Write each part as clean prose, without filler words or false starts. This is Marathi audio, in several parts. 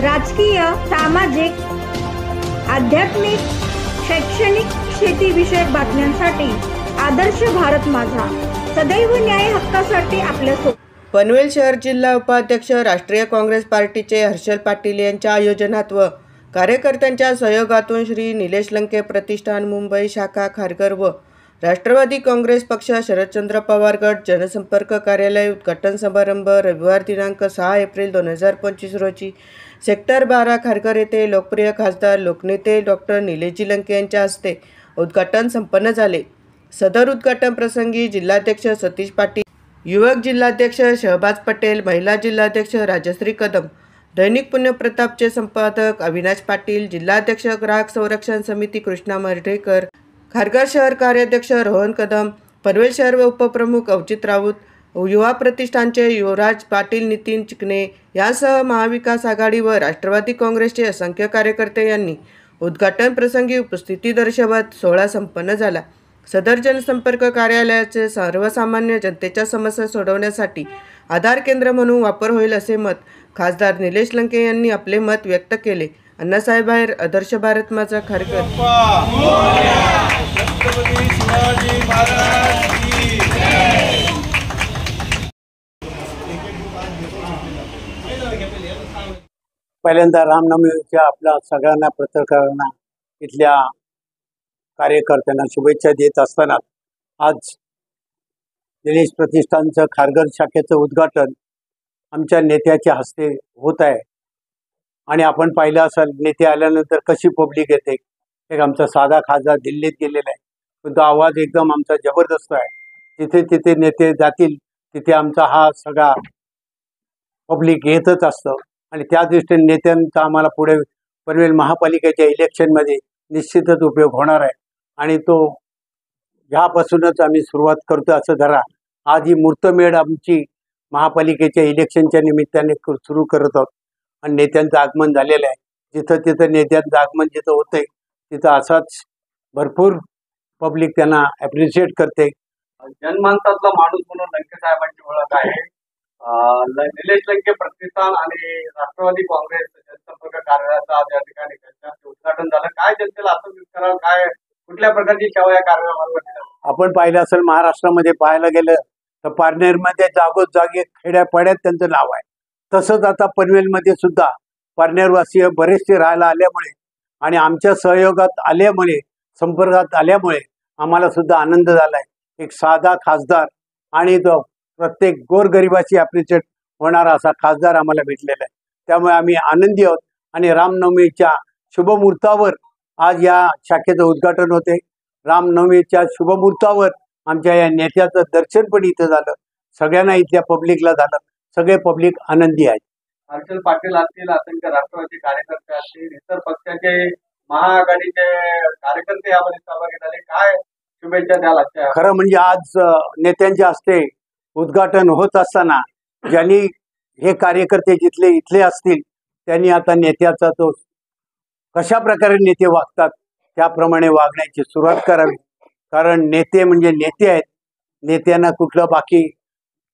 राजकीय, सामाजिक, आध्यात्मिक, शैक्षणिक, शेतीविषयक बातम्यांसाठी आदर्श भारत माझा सदैव न्याय हक्कासाठी आपल्यासोबत. पनवेल शहर जिल्हा उपाध्यक्ष राष्ट्रीय काँग्रेस पार्टीचे हर्षल पाटील यांच्या आयोजनात व कार्यकर्त्यांच्या सहयोगातून श्री निलेश लंके प्रतिष्ठान मुंबई शाखा खारघर व राष्ट्रवादी काँग्रेस पक्ष शरदचंद्र पवार गट जनसंपर्क कार्यालय उद्घाटन समारंभ रविवार दिनांक 6 एप्रिल 2025 रोजी सेक्टर 12 खारघर येथे लोकप्रिय खासदार लोकनेते डॉक्टर निलेशजी लंके यांच्या हस्ते उद्घाटन संपन्न झाले. सदर उद्घाटन प्रसंगी जिल्हाध्यक्ष सतीश पाटील, युवक जिल्हाध्यक्ष शहबाज पटेल, महिला जिल्हाध्यक्ष राजश्री कदम, दैनिक पुण्यप्रतापचे संपादक अविनाश पाटील, जिल्हाध्यक्ष ग्राहक संरक्षण समिती कृष्णा मर्ढेकर, खारघर शहर कार्याध्यक्ष रोहन कदम, पनवेल शहर व उपप्रमुख अवचित राऊत, युवा प्रतिष्ठानचे युवराज पाटील, नितीन चिकणे यांसह महाविकास आघाडी व राष्ट्रवादी काँग्रेसचे असंख्य कार्यकर्ते यांनी उद्घाटन प्रसंगी उपस्थिती दर्शवत सोहळा संपन्न झाला. सदर जनसंपर्क कार्यालयाचे सर्वसामान्य जनतेच्या समस्या सोडवण्यासाठी आधार केंद्र म्हणून वापर होईल असे मत खासदार निलेश लंके यांनी आपले मत व्यक्त केले. अण्णासाहेब आहेर, आदर्श भारत माझा, खारघर. पहिल्यांदा रामनवमीच्या आपल्या सगळ्यांना पत्रकारांना इथल्या कार्यकर्त्यांना शुभेच्छा देत असताना आज निलेश प्रतिष्ठानचं खारघर शाखेचं उद्घाटन आमच्या नेत्याच्या हस्ते होत आहे. आणि आपण पाहिलं असेल नेते आल्यानंतर कशी पब्लिक येते. एक आमचा साधा खासदार दिल्लीत गेलेला आहे, पण तो आवाज एकदम आमचा जबरदस्त आहे. जिथे तिथे नेते जातील तिथे आमचा हा सगळा पब्लिक येतच असतं. आणि त्या दृष्टीने नेत्यांचा आम्हाला पुढे पनवेल महापालिकेच्या इलेक्शनमध्ये निश्चितच उपयोग होणार आहे. आणि तो ह्यापासूनच आम्ही सुरुवात करतो असं धरा. आज ही मुहूर्तमेढ आमची महापालिकेच्या इलेक्शनच्या निमित्ताने सुरू करत आहोत आणि नेत्यांचं आगमन झालेलं आहे. जिथं तिथं नेत्यांचं आगमन जिथं होतंय तिथं असाच भरपूर पब्लिक त्यांना ॲप्रिशिएट करते. जनमानसातला माणूस म्हणून लंके साहेबांची ओळख आहे. निलेश लंके प्रतिष्ठान आणि राष्ट्रवादी काँग्रेस जनसंपर्क कार्यालयाचं आज या ठिकाणी उद्घाटन झालं. काय जनतेला असं कराल, काय कुठल्या प्रकारची सेवा या कार्यालयामार्फत? आपण पाहिलं असेल महाराष्ट्रामध्ये पाहायला गेलं तर पारनेरमध्ये जागोजागी खेड्यापाड्यात त्यांचं नाव आहे. तसंच आता पनवेलमध्ये सुद्धा पारनेरवासीय बरेचसे राहायला आल्यामुळे आणि आमच्या सहयोगात आल्यामुळे संपर्कात आल्यामुळे आम्हाला सुद्धा आनंद झाला आहे. एक साधा खासदार आणि तो प्रत्येक गोरगरिबाची ॲप्रिशिएट होणारा असा खासदार आम्हाला भेटलेला आहे. त्यामुळे आम्ही आनंदी आहोत. आणि रामनवमीच्या शुभमुहूर्तावर आज या शाखेचं उद्घाटन होते. रामनवमीच्या शुभमुहूर्तावर आमच्या या नेत्याचं दर्शन पण इथं झालं. सगळ्यांना इथल्या पब्लिकला झालं. सगळे पब्लिक आनंदी आहेत. हर्षल पाटील असतील, असंख्य राष्ट्रवादी कार्यकर्ते असतील, इतर पक्षाचे महाआघाडीचे कार्यकर्ते यामध्ये सहभागी झाले. काय शुभेच्छा द्याल? खरं म्हणजे आज नेत्यांच्या हस्ते उद्घाटन होत असताना ज्यांनी हे कार्यकर्ते जिथले इथले असतील त्यांनी आता नेत्याचा तो कशा प्रकारे नेते वागतात त्याप्रमाणे वागण्याची सुरुवात करावी. कारण नेते म्हणजे नेते आहेत. नेत्यांना कुठलं बाकी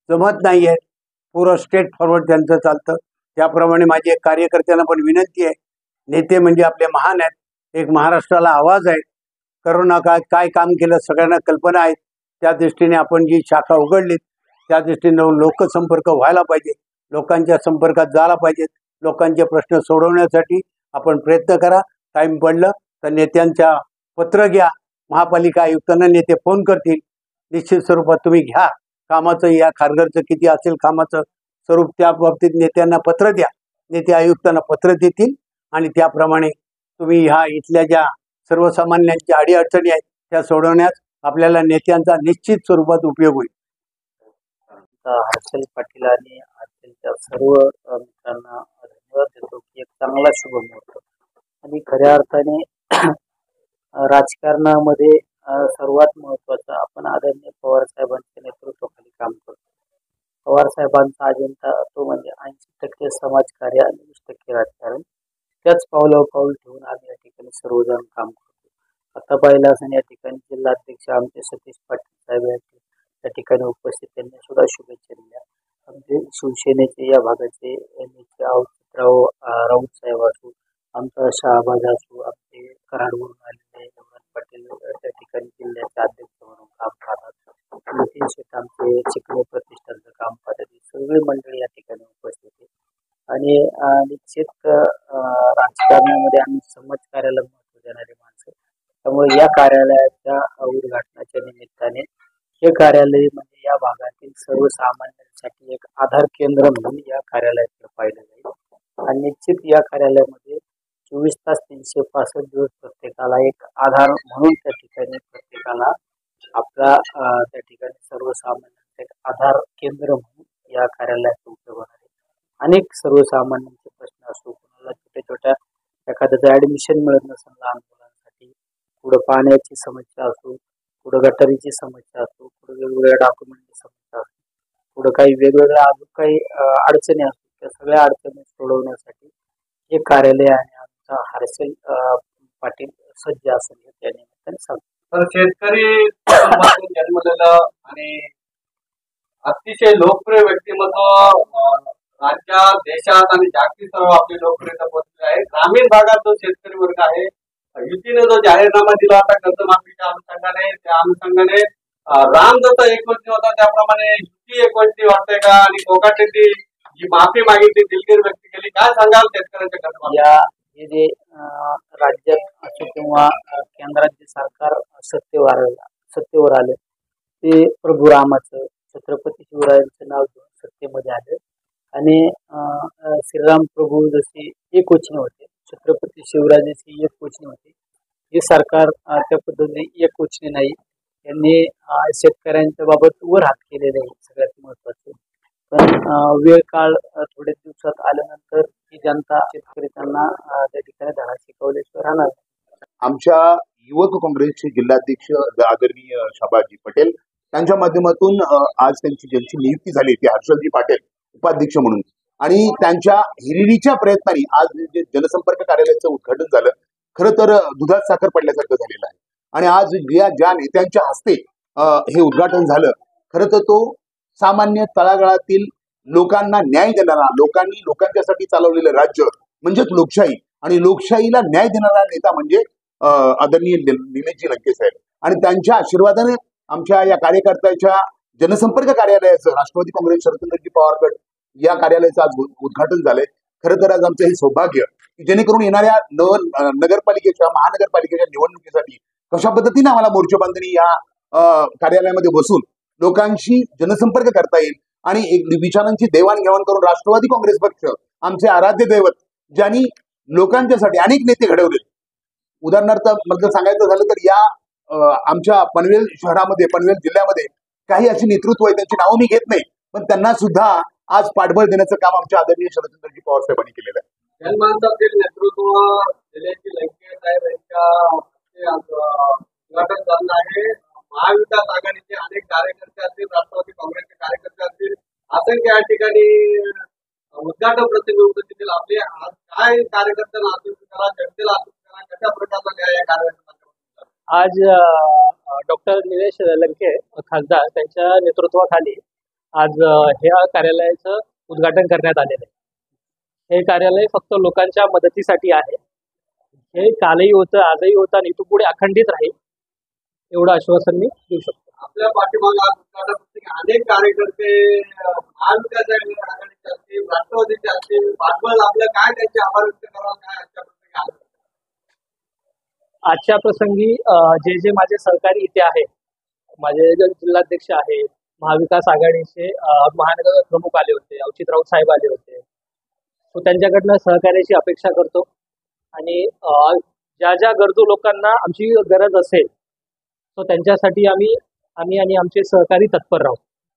जमत नाही आहे. पुरं स्ट्रेट फॉरवर्ड त्यांचं चालतं. त्याप्रमाणे माझी एक कार्यकर्त्यांना पण विनंती आहे, नेते म्हणजे आपले महान आहेत. एक महाराष्ट्राला आवाज आहे. करोना काळात काय काम केलं सगळ्यांना कल्पना आहेत. त्या दृष्टीने आपण जी शाखा उघडलीत त्या दृष्टीने लोकसंपर्क व्हायला पाहिजे, लोकांच्या संपर्कात जायला पाहिजेत. लोकांचे प्रश्न सोडवण्यासाठी आपण प्रयत्न करा. टाईम पडलं तर नेत्यांच्या पत्र घ्या. महापालिका आयुक्तांना नेते फोन करतील. निश्चित स्वरूपात तुम्ही घ्या कामाचं. या खारघरचं किती असेल कामाचं स्वरूप त्या बाबतीत नेत्यांना पत्र द्या. नेते आयुक्तांना पत्र देतील आणि त्याप्रमाणे तुम्ही ह्या इथल्या ज्या सर्वसामान्यांच्या अडीअडचणी आहेत त्या सोडवण्यास आपल्याला नेत्यांचा निश्चित स्वरूपात उपयोग होईल. हर्षल पाटील आणि हर्षलच्या सर्व मित्रांना धन्यवाद देतो की एक चांगला शुभमुहूर्त. आणि खऱ्या अर्थाने राजकारणामध्ये सर्वात महत्त्वाचं आपण आदरणीय पवार साहेबांच्या नेतृत्वाखाली काम करतो. पवार साहेबांचा अजेंडा तो म्हणजे 80% समाजकार्य आणि 20% राजकारण. त्याच पावलावर पाऊल ठेवून आम्ही या ठिकाणी सर्वजण काम करतो. आता पाहिलं असं या ठिकाणी जिल्हाध्यक्ष आमचे सतीश पाटील साहेब या ठिकाणी उपस्थित, त्यांनी सुद्धा शुभेच्छा दिल्या. आमचे शिवसेनेचे या भागाचे राऊत साहेब शहाबाज असू, आपले कराडवरून आलेले यवनाथ पाटील त्या ठिकाणी जिल्ह्याचे अध्यक्ष म्हणून काम पाहतात. नितीन शेट आमचे चिकणे प्रतिष्ठानचं काम पाहतात. ही सगळी मंडळी या ठिकाणी उपस्थित आहे. आणि निश्चित राजकारणामध्ये आम्ही समाजकार्याला महत्त्व देणारी माणसं. त्यामुळे या कार्यालयाच्या उद्घाटनाच्या निमित्ताने हे कार्यालय म्हणजे या भागातील सर्वसामान्यांसाठी एक आधार केंद्र म्हणून या कार्यालयाकडे पाहिलं जाईल. आणि निश्चित या कार्यालयामध्ये 24 तास 365 दिवस प्रत्येकाला एक आधार म्हणून त्या ठिकाणी प्रत्येकाला आपला त्या ठिकाणी सर्वसामान्यांचा एक आधार केंद्र म्हणून या कार्यालयाचा उपयोग होणार आहे. अनेक सर्वसामान्यांचे प्रश्न असो, कोणाला छोट्या छोट्या एखाद्याचं ॲडमिशन मिळत नसेल लहान मुलांसाठी, पुढं पाण्याची समस्या असो, पुढं गटारीची समस्या असो, पुढं वेगवेगळ्या डॉक्युमेंटची समस्या असो, पुढं काही वेगवेगळ्या अजून काही अडचणी असो, त्या सगळ्या अडचणी सोडवण्यासाठी हे कार्यालय आणि आमचा हर्षल पाटील सज्ज असेल हे त्या निमित्ताने सांगतो. तर शेतकरी कुटुंबातून जन्मलेलं आणि अतिशय लोकप्रिय व्यक्तिमत्व राज्यात, देशात आणि जागतिक स्तरावर आपली लोकप्रियता पोहोचली आहे. ग्रामीण भागात जो शेतकरी वर्ग आहे, युतीने जो जाहीरनामा दिला होता कर्जमाफीच्या अनुषंगाने, त्या अनुषंगाने राम जसा एकवटणी होता त्याप्रमाणे युती एकवटणी वाटते का? आणि कोकाटेंनी जी माफी मागितली, दिलगिरी व्यक्त केली, काय सांगाल शेतकऱ्यांच्या कर्जमाफी? या हे जे राज्यात असो किंवा केंद्रात जे सरकार सत्तेवर आलं ते प्रभू रामाचं, छत्रपती शिवरायांचं नाव घेऊन सत्तेमध्ये आलं. आणि श्रीराम प्रभू जसे एक वचने होते, छत्रपती शिवराय जसे एक वचने होते, हे सरकार त्या पद्धतीने एक वचने नाही. यांनी शेतकऱ्यांच्या बाबत वर हात केलेले आहे सगळ्यात महत्वाचं. पण वेळ काळ थोड्या दिवसात आल्यानंतर ही जनता शेतकरी त्यांना त्या ठिकाणी धडा शिकवल्याशिवाय राहणार. आमच्या युवक काँग्रेसचे जिल्हाध्यक्ष आदरणीय शाबाजी पटेल त्यांच्या माध्यमातून आज ज्यांची नियुक्ती झाली ती हर्षलजी पाटील उपाध्यक्ष म्हणून, आणि त्यांच्या हिरिरीच्या प्रयत्नांनी आज जे जनसंपर्क कार्यालयाचं उद्घाटन झालं, खरं तर दुधात साखर पडल्यासारखं झालेलं आहे. आणि आज ज्या नेत्यांच्या हस्ते हे उद्घाटन झालं, खरं तर तो सामान्य तळागाळातील लोकांना न्याय देणारा, लोकांच्यासाठी चालवलेलं राज्य म्हणजेच लोकशाही, आणि लोकशाहीला न्याय देणारा नेता म्हणजे आदरणीय निलेशजी लंके साहेब. आणि त्यांच्या आशीर्वादाने आमच्या या कार्यकर्त्याच्या जनसंपर्क कार्यालयाचं, राष्ट्रवादी काँग्रेस शरदचंद्रजी पवार गट या कार्यालयाचं आज उद्घाटन झालंय. खरं तर आज आमचं हे सौभाग्य की जेणेकरून येणाऱ्या नगरपालिकेच्या, महानगरपालिकेच्या निवडणुकीसाठी कशा पद्धतीने आम्हाला मोर्चेबांधणी या कार्यालयामध्ये बसून लोकांशी जनसंपर्क करता येईल आणि एक विचारांची देवाणघेवाण करून राष्ट्रवादी काँग्रेस पक्ष, आमचे आराध्य दैवत, ज्यांनी लोकांच्यासाठी अनेक नेते घडवले. उदाहरणार्थ म्हणजे सांगायचं झालं तर या आमच्या पनवेल शहरामध्ये, पनवेल जिल्ह्यामध्ये काही अशी नेतृत्व आहे, त्यांची नावं मी घेत नाही, पण त्यांना सुद्धा आज पाठबळ देण्याचं काम आमच्या आदरणीय शरदचंद्रजी पवार साहेबांनी केलेलं आहे. जनमानसातील नेतृत्व निलेशजी लंके साहेब यांच्या उद्घाटन झालं आहे. महाविकास आघाडीचे अनेक कार्यकर्ते असतील, राष्ट्रवादी काँग्रेसचे कार्यकर्ते असतील, असंख्य या ठिकाणी उद्घाटन प्रसंगी उपस्थित. आपले काय कार्यकर्त्यांना आसूस करा, जनतेला आसूस करा, कशा प्रकारचा न्याय या कार्यक्रमात आज डॉक्टर निलेश लंके खासदार त्यांच्या नेतृत्वाखाली आज ह्या कार्यालयाचं उद्घाटन करण्यात आलेलं आहे. हे कार्यालय फक्त लोकांच्या मदतीसाठी आहे. हे कालही होतं, आजही होतं आणि इथून पुढे अखंडित राहील एवढं आश्वासन मी देऊ शकतो. आपल्या पाठीमागे उद्घाटन प्रसंगी अनेक कार्यकर्ते महाविकास आघाडीचे असतील, राष्ट्रवादीचे असतील, पाठबळ आपलं काय त्यांचे आभार व्यक्त कराल, काय आजच्या प्रसंगी? आजच्या प्रसंगी जे माझे सहकारी इथे आहेत, माझे जिल्हाध्यक्ष आहेत, महाविकास आघाडीचे महानगर प्रमुख आले होते, अवचित राऊत साहेब आले होते, तो त्यांच्याकडनं सहकार्याची अपेक्षा करतो. आणि ज्या ज्या गरजू लोकांना आमची गरज असेल तो त्यांच्यासाठी आम्ही आणि आमचे सहकारी तत्पर राहू.